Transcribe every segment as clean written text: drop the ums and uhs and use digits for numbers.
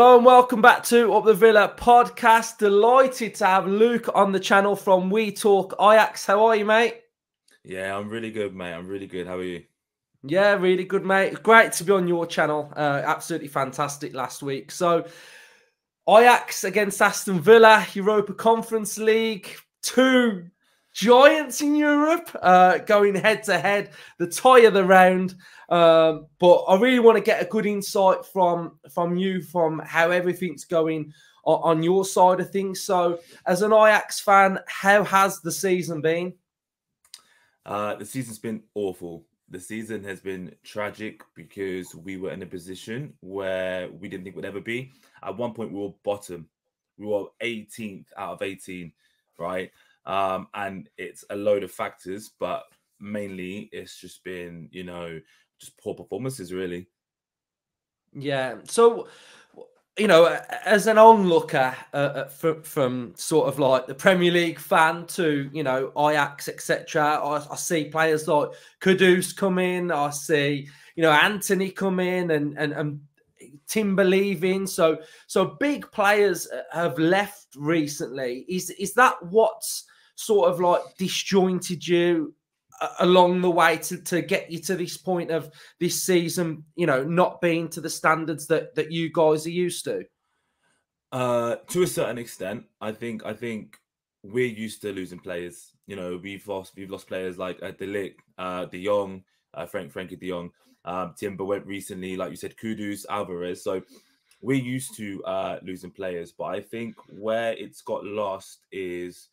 Hello and welcome back to Up the Villa podcast. Delighted to have Luke on the channel from We Talk Ajax. How are you, mate? Yeah, I'm really good, mate. I'm really good. How are you? Yeah, really good, mate. Great to be on your channel. Absolutely fantastic last week. So, Ajax against Aston Villa, Europa Conference League, two giants in Europe going head to head, the tie of the round. But I really want to get a good insight from you, from how everything's going on your side of things. So, as an Ajax fan, how has the season been? The season's been awful. The season has been tragic because we were in a position where we didn't think we'd ever be. At one point, we were bottom. We were 18th out of 18, right? And it's a load of factors, but mainly it's just been, just poor performances, really. Yeah. So, as an onlooker from sort of like the Premier League fan to, Ajax, etc., I see players like Kudus come in. I see, Anthony come in and Timber leaving. So big players have left recently. Is that what's sort of like disjointed you along the way to get you to this point of this season, not being to the standards that you guys are used to? To a certain extent, I think we're used to losing players. We've lost players like De Ligt, De Jong, Frankie De Jong. Timber went recently, like you said, Kudus, Alvarez. So we're used to losing players, but I think where it's got lost is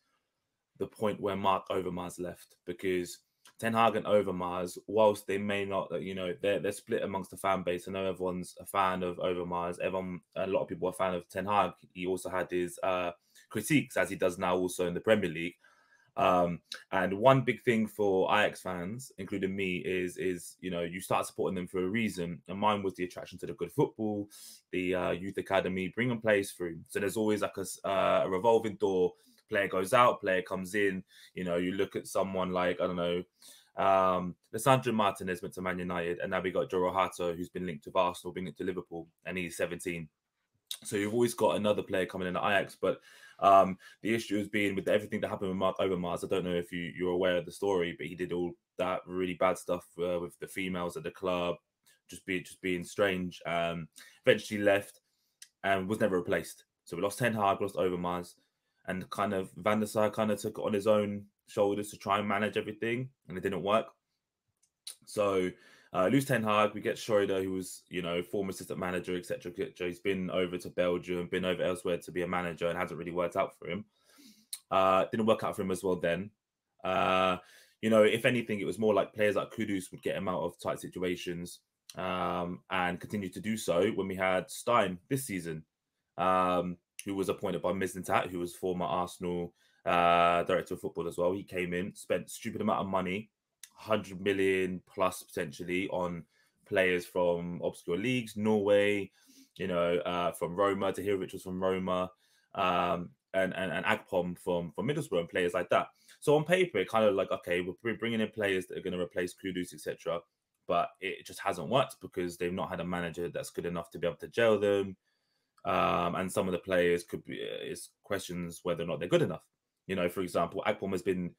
the point where Mark Overmars left, because Ten Hag and Overmars, whilst they may not, they're split amongst the fan base. I know everyone's a fan of Overmars. A lot of people are a fan of Ten Hag. He also had his critiques, as he does now, also in the Premier League. And one big thing for Ajax fans, including me, is you start supporting them for a reason. And mine was the attraction to the good football, the youth academy, bringing players through. So there's always like a revolving door. Player goes out, player comes in. You look at someone like, I don't know, Lissandro Martinez went to Man United, and now we got Joro Hato, who's been linked to Arsenal, been linked to Liverpool, and he's 17. So you've always got another player coming in at Ajax, but the issue has been with everything that happened with Mark Overmars. I don't know if you're aware of the story, but he did all that really bad stuff with the females at the club, just being strange. Eventually left and was never replaced. So we lost Ten Hag, lost Overmars, and kind of Van der Sar kind of took it on his own shoulders to try and manage everything, and it didn't work. So lose Ten Hag, we get Schroeder, who was, former assistant manager, etc. He's been over to Belgium, been over elsewhere to be a manager, and hasn't really worked out for him. Didn't work out for him as well then. If anything, it was more like players like Kudus would get him out of tight situations, and continue to do so when we had Stein this season, who was appointed by Mislintat, who was former Arsenal director of football as well. He came in, spent stupid amount of money, 100 million plus potentially, on players from obscure leagues, Norway, from Roma. Tahirovic was from Roma, and Agpom from Middlesbrough, and players like that. So on paper, it kind of like, okay, we're bringing in players that are going to replace Kudus, etc. But it just hasn't worked because they've not had a manager that's good enough to be able to gel them. And some of the players could be is questions whether or not they're good enough. For example, Agpom has been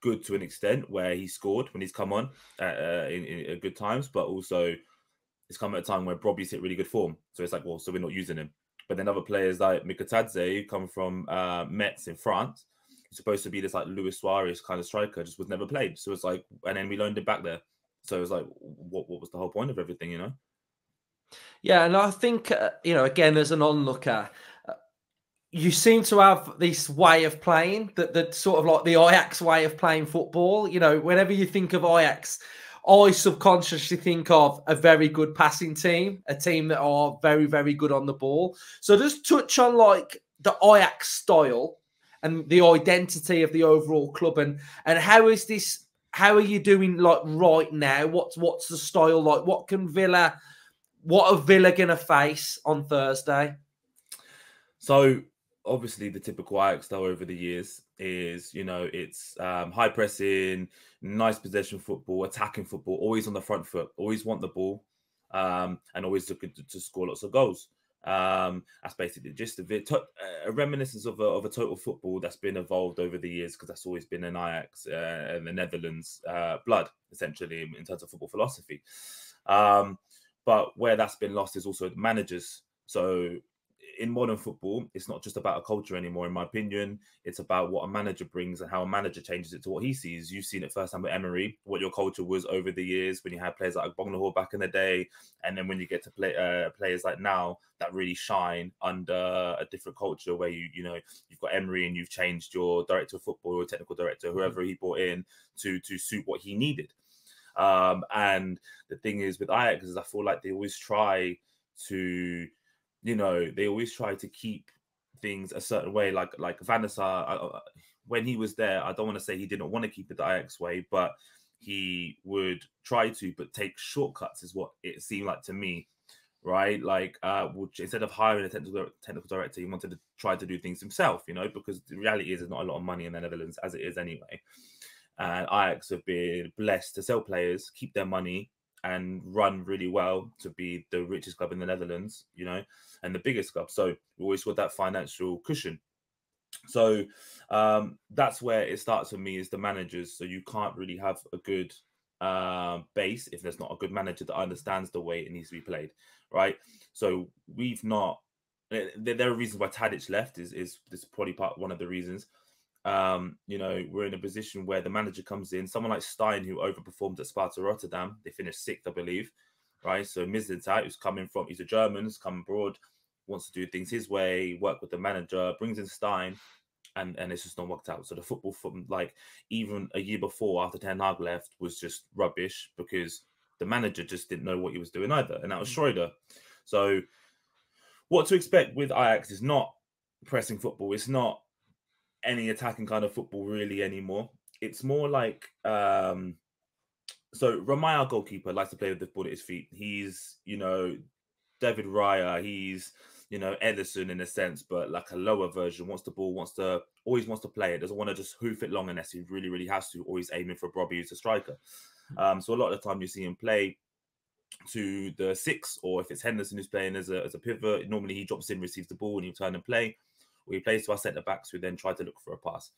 good to an extent where he scored when he's come on in good times, but also it's come at a time where Bobby's hit really good form. So it's like, well, so we're not using him. But then other players like Mikatadze, who come from Metz in France, he's supposed to be this like Luis Suarez kind of striker, just was never played. So it's like, and then we loaned him back there. So it's like, what was the whole point of everything, Yeah, and I think, again, as an onlooker, you seem to have this way of playing that sort of like the Ajax way of playing football. Whenever you think of Ajax, I subconsciously think of a very good passing team, a team that are very, very good on the ball. So just touch on like the Ajax style and the identity of the overall club, and how is this? How are you doing like right now? What's the style like? What are Villa gonna face on Thursday? So obviously the typical Ajax style over the years is, it's high pressing, nice possession football, attacking football, always on the front foot, always want the ball, and always looking to score lots of goals. That's basically the gist of it. A reminiscence of a total football that's been evolved over the years, because that's always been an Ajax and the Netherlands blood, essentially, in terms of football philosophy. But where that's been lost is also the managers. So in modern football, it's not just about a culture anymore, in my opinion. It's about what a manager brings and how a manager changes it to what he sees. You've seen it firsthand with Emery, what your culture was over the years when you had players like Bognahor back in the day, and then when you get to play players like now that really shine under a different culture, where you've got Emery and you've changed your director of football or technical director, whoever he brought in to suit what he needed. And the thing is with Ajax is I feel like they always try to keep things a certain way. Like Van der Sar, when he was there, I don't want to say he didn't want to keep it the Ajax way, but he would try to, but take shortcuts is what it seemed like to me, right? Like, which instead of hiring a technical director, he wanted to try to do things himself, because the reality is there's not a lot of money in the Netherlands as it is anyway. And Ajax have been blessed to sell players, keep their money, and run really well to be the richest club in the Netherlands, and the biggest club. So we always got that financial cushion. So that's where it starts for me, is the managers. So you can't really have a good base if there's not a good manager that understands the way it needs to be played, right? So we've not. There are reasons why Tadic left. Is this probably one of the reasons. We're in a position where the manager comes in, someone like Stein, who overperformed at Sparta Rotterdam. They finished sixth, I believe, right? So Mislintat, he's a German, who's come abroad, wants to do things his way, work with the manager, brings in Stein, and it's just not worked out. So the football from even a year before, after Ten Hag left, was just rubbish, because the manager just didn't know what he was doing either, and that was Schroeder. So what to expect with Ajax is not pressing football. It's not any attacking kind of football really anymore. It's more like so Ramai, our goalkeeper, likes to play with the ball at his feet. He's David Raya, he's Edison in a sense, but like a lower version. Wants the ball, always wants to play it, doesn't want to just hoof it long unless he really, really has to, always aiming for Bobby, who's a striker. So a lot of the time you see him play to the six, or if it's Henderson who's playing as a pivot, normally he drops in, receives the ball, and you turn and play. We plays to our centre backs, who then try to look for a pass.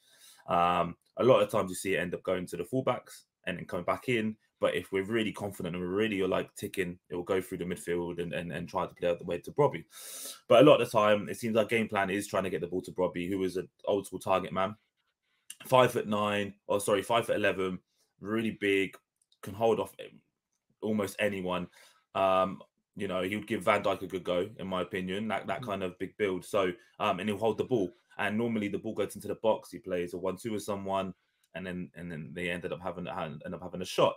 A lot of times you see it end up going to the fullbacks and then coming back in. But if we're really confident and we're really ticking, it will go through the midfield and try to get out the way to Bobby. But a lot of the time, it seems our game plan is trying to get the ball to Bobby, who is an old school target man. 5'11", really big, can hold off almost anyone. He would give Van Dijk a good go, in my opinion, that kind of big build. So, and he'll hold the ball. And normally the ball goes into the box. He plays a 1-2 with someone, and then they ended up having a shot.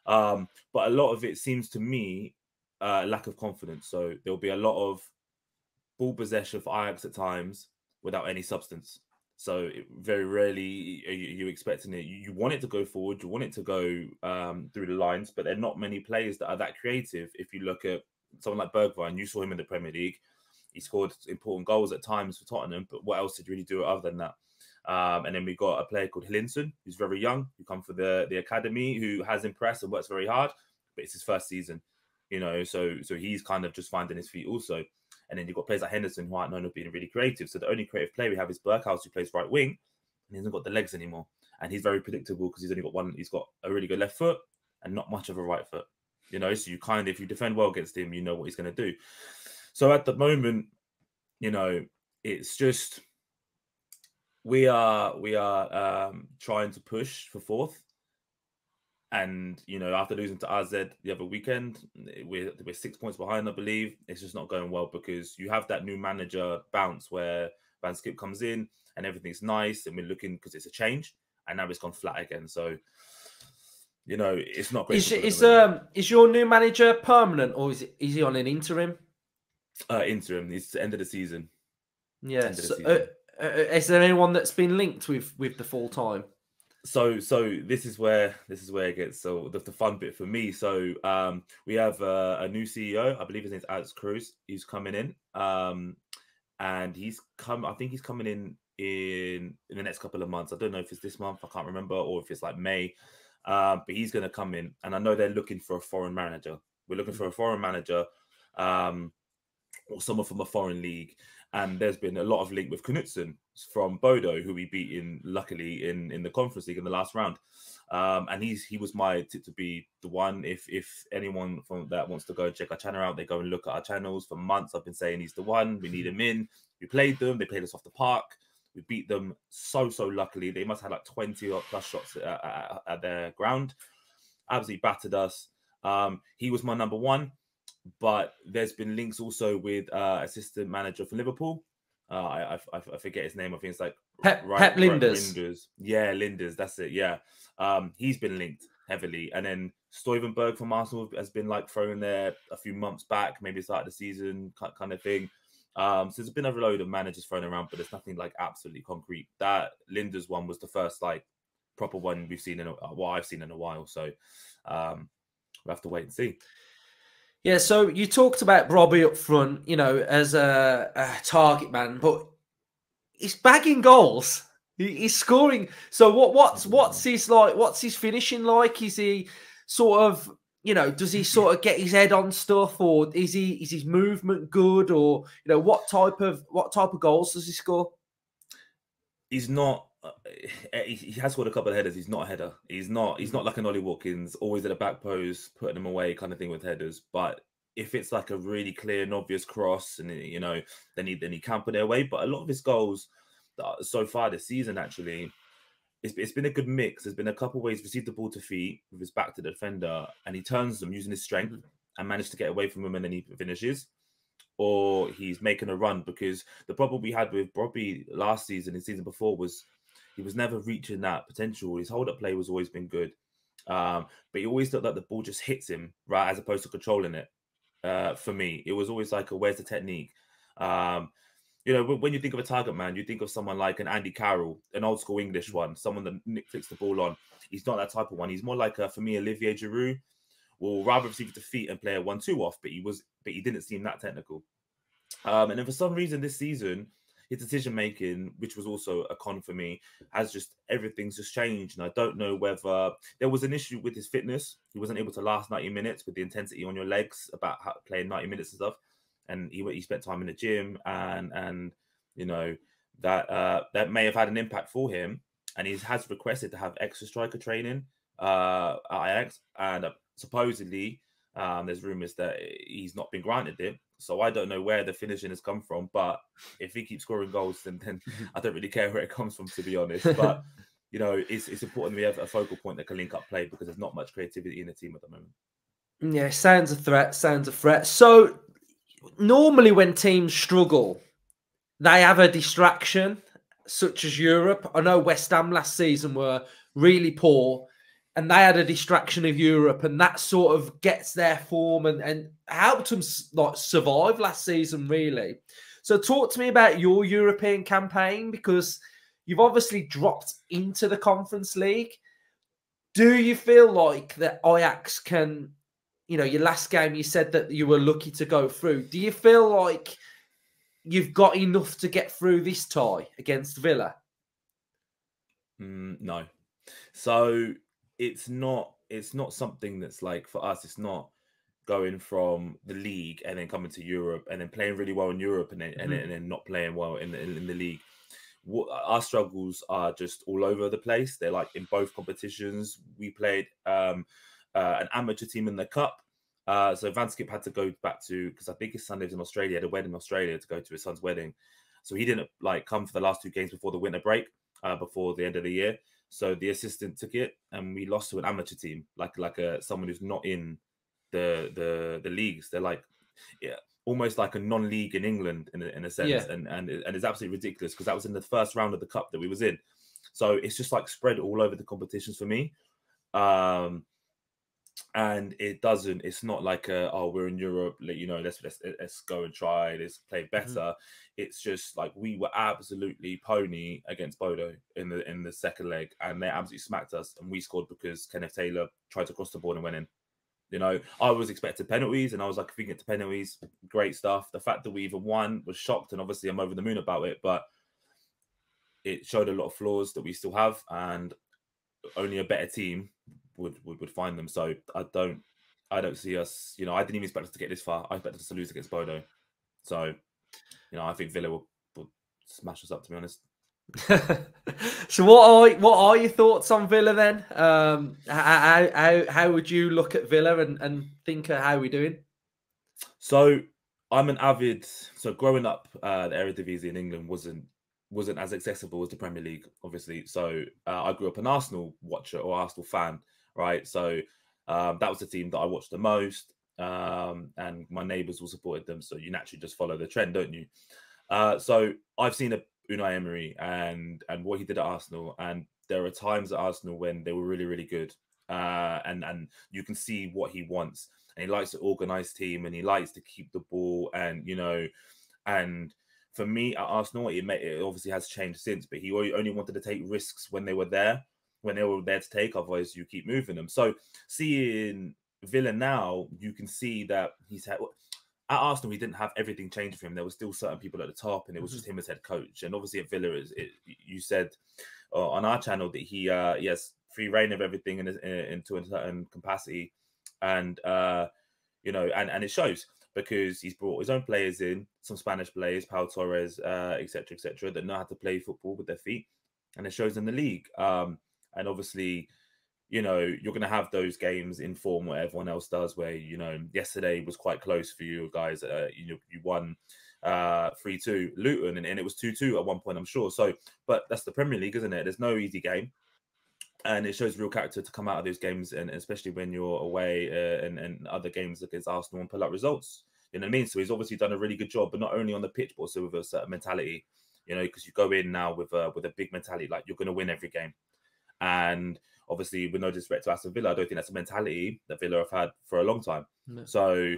But a lot of it seems to me lack of confidence. So there'll be a lot of ball possession for Ajax at times without any substance. So very rarely are you expecting it. You want it to go forward. You want it to go through the lines, but there are not many players that are that creative. If you look at someone like Bergwijn, you saw him in the Premier League. He scored important goals at times for Tottenham, but what else did he really do other than that? And then we got a player called Hillinson, who's very young, who come from the academy, who has impressed and works very hard, but it's his first season, so he's kind of just finding his feet also. And then you've got players like Henderson, who aren't known for being really creative. So the only creative player we have is Berghuis, who plays right wing, and he hasn't got the legs anymore. And he's very predictable because he's got a really good left foot and not much of a right foot. So you if you defend well against him, you know what he's going to do. So at the moment, it's just we are trying to push for fourth. And after losing to AZ the other weekend, we're 6 points behind, I believe. It's just not going well, because you have that new manager bounce where Van Skip comes in and everything's nice, and we're looking, because it's a change, and now it's gone flat again. So it's not great. Is your new manager permanent, or is he on an interim? Interim. It's the end of the season. Yes. Is there anyone that's been linked with the full time? So this is where it gets the fun bit for me. So we have a new CEO. I believe his name's Alex Cruz. He's coming in, and I think he's coming in the next couple of months. I don't know if it's this month, I can't remember, or if it's like May. But he's going to come in, and I know they're looking for a foreign manager. We're looking for a foreign manager, or someone from a foreign league. And there's been a lot of link with Knutsen from Bodo, who we beat luckily in the Conference League in the last round. And he was my tip to be the one. If anyone from that wants to go and check our channel out, they go and look at our channels. For months, I've been saying he's the one. We need him in. We played them. They played us off the park. We beat them so luckily. They must have had like 20 or plus shots at their ground. Absolutely battered us. He was my number one. But there's been links also with assistant manager for Liverpool. I forget his name. I think it's like Pep Linders. Linders. Yeah, Linders. That's it. Yeah. He's been linked heavily. And then Stuyvenberg from Arsenal has been like thrown in there a few months back, maybe start of the season kind of thing. So there's been a load of managers thrown around, but there's nothing like absolutely concrete. That Linders one was the first like proper one we've seen I've seen in a while. So we'll have to wait and see. Yeah, so you talked about Robbie up front, as a target man, but he's bagging goals. He's scoring. So what's his finishing like? Is he sort of, does he sort of get his head on stuff, or is his movement good, or what type of goals does he score? He's not. He has scored a couple of headers. He's not a header. He's not like an Ollie Watkins, always at the back post, putting them away kind of thing with headers. But if it's like a really clear and obvious cross, and then he can put it away. But a lot of his goals so far this season, actually, it's been a good mix. There's been a couple of ways received the ball to feet with his back to the defender, and he turns them using his strength and managed to get away from him, and then he finishes. Or he's making a run, because the problem we had with Bobby last season and season before was he was never reaching that potential. His hold-up play was always been good. But he always looked like the ball just hits him, right, as opposed to controlling it. For me, it was always like, where's the technique? When you think of a target man, you think of someone like an Andy Carroll, an old school English one, someone that Nick flicks the ball on. He's not that type of one. He's more like, for me, Olivier Giroud will rather receive it to feet and play a 1-2 off, but he didn't seem that technical. And then for some reason this season, his decision making, which was also a con for me, everything's just changed. And I don't know whether there was an issue with his fitness. He wasn't able to last 90 minutes with the intensity on your legs about playing 90 minutes and stuff. And he spent time in the gym, and that may have had an impact for him. And he has requested to have extra striker training at Ajax, and supposedly there's rumors that he's not been granted it. So I don't know where the finishing has come from, but if he keeps scoring goals, then I don't really care where it comes from, to be honest. But it's important we have a focal point that can link up play, because there's not much creativity in the team at the moment. Yeah, sounds a threat. So normally when teams struggle, they have a distraction, such as Europe. I know West Ham last season were really poor, and they had a distraction of Europe, and that sort of gets their form and helped them survive last season, really. So talk to me about your European campaign, because you've obviously dropped into the Conference League. Do you feel like that Ajax can, your last game, you said that you were lucky to go through. Do you feel like you've got enough to get through this tie against Villa? No. So it's not something that's like, for us, it's not going from the league and then coming to Europe and then playing really well in Europe and then not playing well in the league. Our struggles are just all over the place. They're like in both competitions. We played an amateur team in the cup. So Van Skip had to go back to, because I think his son lives in Australia, he had a wedding in Australia, to go to his son's wedding. So he didn't come for the last two games before the winter break, before the end of the year. So the assistant took it, and we lost to an amateur team, like someone who's not in the leagues. They're like, almost like a non-league in England in a sense. Yeah. And it's absolutely ridiculous, because that was in the first round of the cup that we was in. So it's just like spread all over the competitions for me. And it's not like we're in Europe, let's go and try, let's play better. It's just like we were absolutely pony against Bodo in the second leg, and they absolutely smacked us, and we scored because Kenneth Taylor tried to cross the ball and went in. I was expecting penalties, and I was like, if we get to penalties, great stuff. The fact that we even won was shocked, and obviously I'm over the moon about it, but it showed a lot of flaws that we still have, and only a better team would find them. So I don't see us, I didn't even expect us to get this far. I expected us to lose against Bodo. So, I think Villa will smash us up, to be honest. So what are your thoughts on Villa then? How would you look at Villa and think how we're doing? So I'm an avid. So growing up, the Eredivisie in England wasn't as accessible as the Premier League, obviously. So I grew up an Arsenal watcher or Arsenal fan, right? So that was the team that I watched the most, and my neighbours all supported them. So you naturally just follow the trend, don't you? So I've seen Unai Emery and what he did at Arsenal, and there are times at Arsenal when they were really, really good, and you can see what he wants, and he likes to organise team, and he likes to keep the ball, and and for me at Arsenal, it obviously has changed since, but he only wanted to take risks when they were there to take. Otherwise, you keep moving them. So seeing Villa now, you can see that he's had. At Arsenal, he didn't have everything changed for him. There were still certain people at the top, and it was just him as head coach. And obviously at Villa, you said on our channel that he has free reign of everything into a certain capacity, and and it shows because he's brought his own players in, some Spanish players, Pau Torres, etc., that know how to play football with their feet, and it shows in the league. And obviously, you're going to have those games in form where everyone else does, where, yesterday was quite close for you guys. You won 3-2 Luton, and it was 2-2 at one point, I'm sure. So, but that's the Premier League, isn't it? There's no easy game. And it shows real character to come out of those games, and especially when you're away and other games against Arsenal and pull out results. You know what I mean? So he's obviously done a really good job, but not only on the pitch, but also with a certain mentality. Because you go in now with a big mentality, like you're going to win every game. And obviously, with no disrespect to Aston Villa, I don't think that's a mentality that Villa have had for a long time. No. So,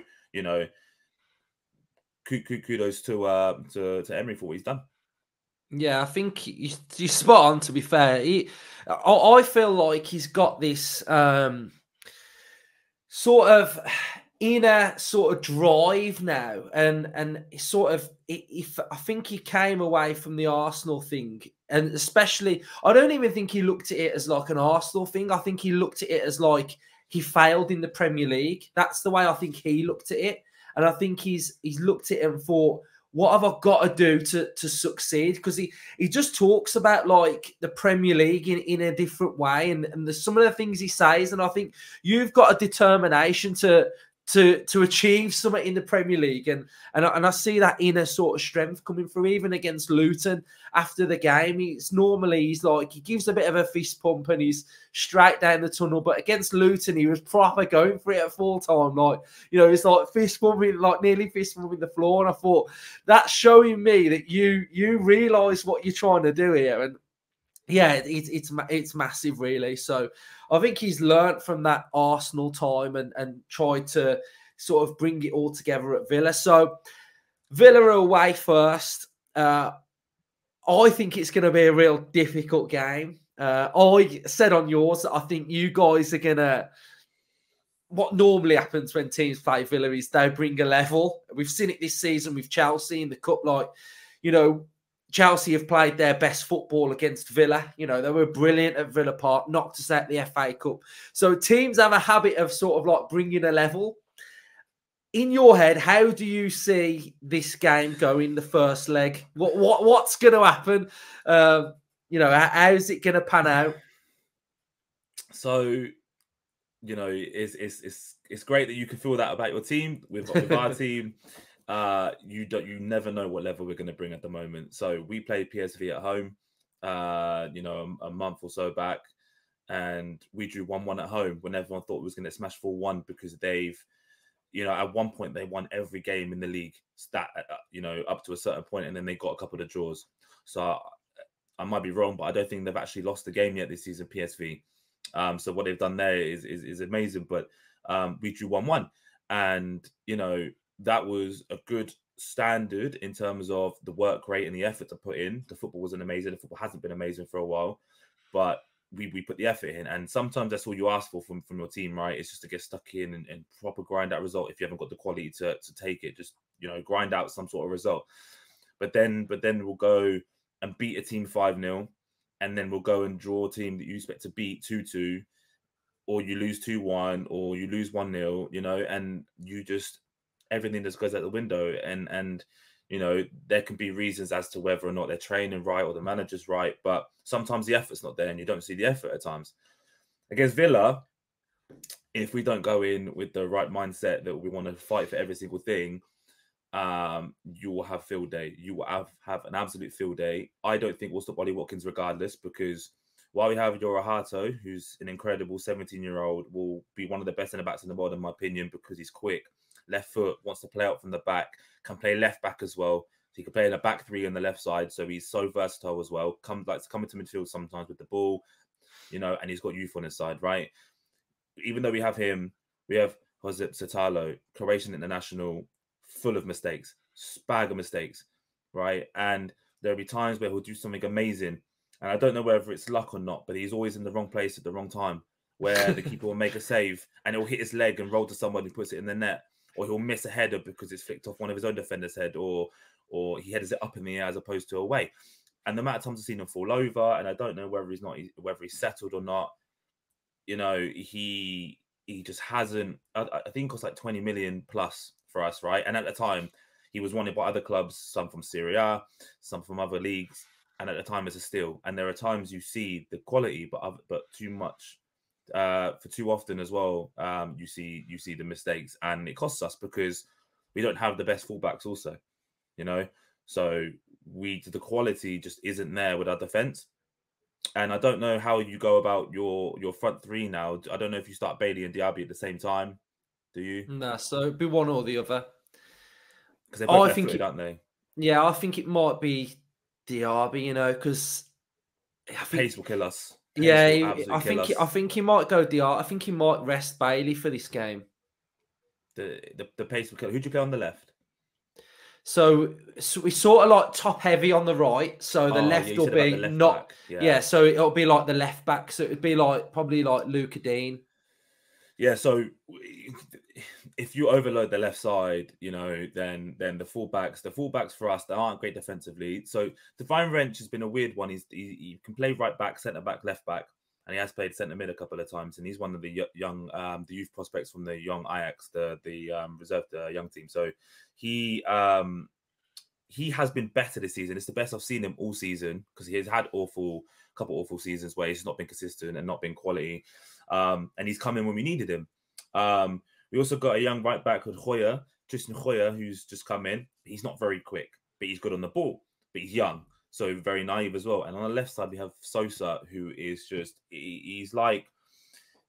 kudos to Emery for what he's done. Yeah, I think you're spot on, to be fair. I feel like he's got this sort of inner sort of drive now, and sort of if I think he came away from the Arsenal thing, and especially I don't even think he looked at it as like an Arsenal thing. I think he looked at it as like he failed in the Premier League. That's the way I think he looked at it, and I think he's looked at it and thought, what have I got to do to succeed? Because he just talks about like the Premier League in a different way, and there's some of the things he says, and I think you've got a determination to achieve something in the Premier League, and I see that inner sort of strength coming through, even against Luton after the game. He's like, he gives a bit of a fist pump and he's straight down the tunnel, but against Luton he was proper going for it at full time, like, it's like fist pumping, like nearly fist pumping the floor. And I thought that's showing me that you realise what you're trying to do here, and yeah, it's massive, really. So I think he's learnt from that Arsenal time and tried to sort of bring it all together at Villa. So Villa are away first. I think it's going to be a real difficult game. I said on yours that I think you guys are going to... What normally happens when teams play Villa is they bring a level. We've seen it this season with Chelsea in the Cup. Like, Chelsea have played their best football against Villa. They were brilliant at Villa Park, knocked us out the FA Cup. So teams have a habit of sort of like bringing a level. In your head, how do you see this game going, the first leg? What's going to happen? How's it going to pan out? So, it's great that you can feel that about your team. With our team, you never know what level we're going to bring at the moment. So we played PSV at home, a month or so back, and we drew 1-1 at home when everyone thought we was going to smash 4-1 because they've, at one point they won every game in the league, up to a certain point, and then they got a couple of draws. So I might be wrong, but I don't think they've actually lost the game yet this season, PSV. So what they've done there is amazing. But we drew 1-1, and that was a good standard in terms of the work rate and the effort to put in. The football wasn't amazing. The football hasn't been amazing for a while, but we put the effort in. And sometimes that's all you ask for from your team, right? It's just to get stuck in and proper grind that result. If you haven't got the quality to take it, just grind out some sort of result. But then we'll go and beat a team 5-0, and then we'll go and draw a team that you expect to beat 2-2, or you lose 2-1, or you lose 1-0, and you just everything just goes out the window. And you know, there can be reasons as to whether or not they're training right or the manager's right, but sometimes the effort's not there and you don't see the effort at times. Against Villa, if we don't go in with the right mindset that we want to fight for every single thing, you will have field day. You will have an absolute field day. I don't think we'll stop Ollie Watkins regardless, because while we have Hato, who's an incredible 17-year-old, will be one of the best centre-backs in the world, in my opinion, because he's quick, left foot, wants to play out from the back, can play left back as well. So he can play in a back three on the left side. So he's so versatile as well. Likes to come into midfield sometimes with the ball, you know, and he's got youth on his side, right? Even though we have him, we have Josip Satalo, Croatian international, full of mistakes, spag of mistakes, right? And there'll be times where he'll do something amazing. And I don't know whether it's luck or not, but he's always in the wrong place at the wrong time, where the keeper will make a save and it'll hit his leg and roll to someone who puts it in the net. Or he'll miss a header because it's flicked off one of his own defender's head, or he headers it up in the air as opposed to away. And the amount of times I've seen him fall over, and I don't know whether he's settled or not. You know, he just hasn't. I think it cost like 20 million plus for us, right? And at the time, he was wanted by other clubs, some from Serie A, some from other leagues. And at the time, it's a steal. And there are times you see the quality, but too much. For too often as well, you see the mistakes, and it costs us because we don't have the best fullbacks also, you know. So the quality just isn't there with our defense. And I don't know how you go about your front three now. I don't know if you start Bailey and Diaby at the same time. Do you? No, so it'd be one or the other. Because they're both left-footed, aren't they? Yeah, I think it might be Diaby, you know, because pace will kill us. Yeah, I think he might go Diaby. I think he might rest Bailey for this game. The pace will kill. Who'd you play on the left? So we sort of like top heavy on the right. So the left will be not. Yeah, so it'll be like the left back. So it'd be like probably like Luca Dean. Yeah, so if you overload the left side, you know, then the fullbacks for us, they aren't great defensively. So Divine Wrench has been a weird one. He can play right back, centre back, left back, and he has played centre mid a couple of times. And he's one of the young, the youth prospects from the young Ajax, the reserved young team. So he has been better this season. It's the best I've seen him all season, because he has had couple awful seasons where he's not been consistent and not been quality. And he's come in when we needed him. We also got a young right back called Tristan Hoyer, who's just come in. He's not very quick, but he's good on the ball. But he's young, so very naive as well. And on the left side, we have Sosa, who is just he's like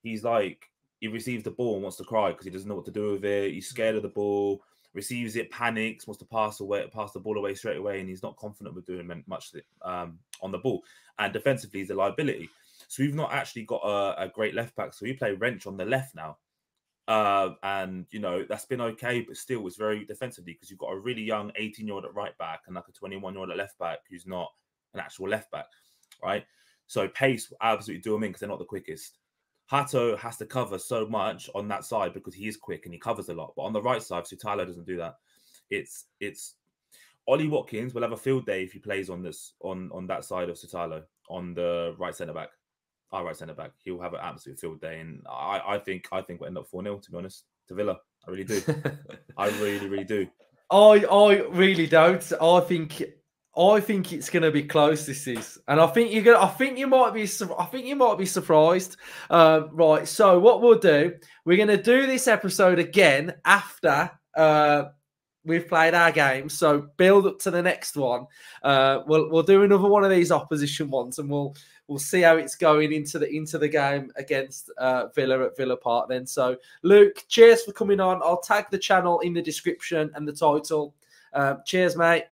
he receives the ball and wants to cry because he doesn't know what to do with it. He's scared of the ball, receives it, panics, wants to pass the ball away straight away, and he's not confident with doing much on the ball. And defensively, he's a liability. So we've not actually got a great left back. So we play Wrench on the left now. And, you know, that's been okay, but still it's very defensively, because you've got a really young 18-year-old at right back and like a 21-year-old at left back who's not an actual left back, right? So pace will absolutely do them in because they're not the quickest. Hato has to cover so much on that side because he is quick and he covers a lot. But on the right side, Sutalo doesn't do that. It's Ollie Watkins will have a field day if he plays on that side of Sutalo, on the right centre back. Our right centre back, he'll have an absolute field day, and I think we'll end up 4-0, to be honest, to Villa. I really do. I really, really do. I really don't. I think it's going to be close. This is, and I think you might be surprised. Right. So what we'll do, we're going to do this episode again after we've played our game. So build up to the next one. We'll do another one of these opposition ones, and we'll see how it's going into the game against Villa at Villa Park then. So, Luke, cheers for coming on. I'll tag the channel in the description and the title. Cheers, mate.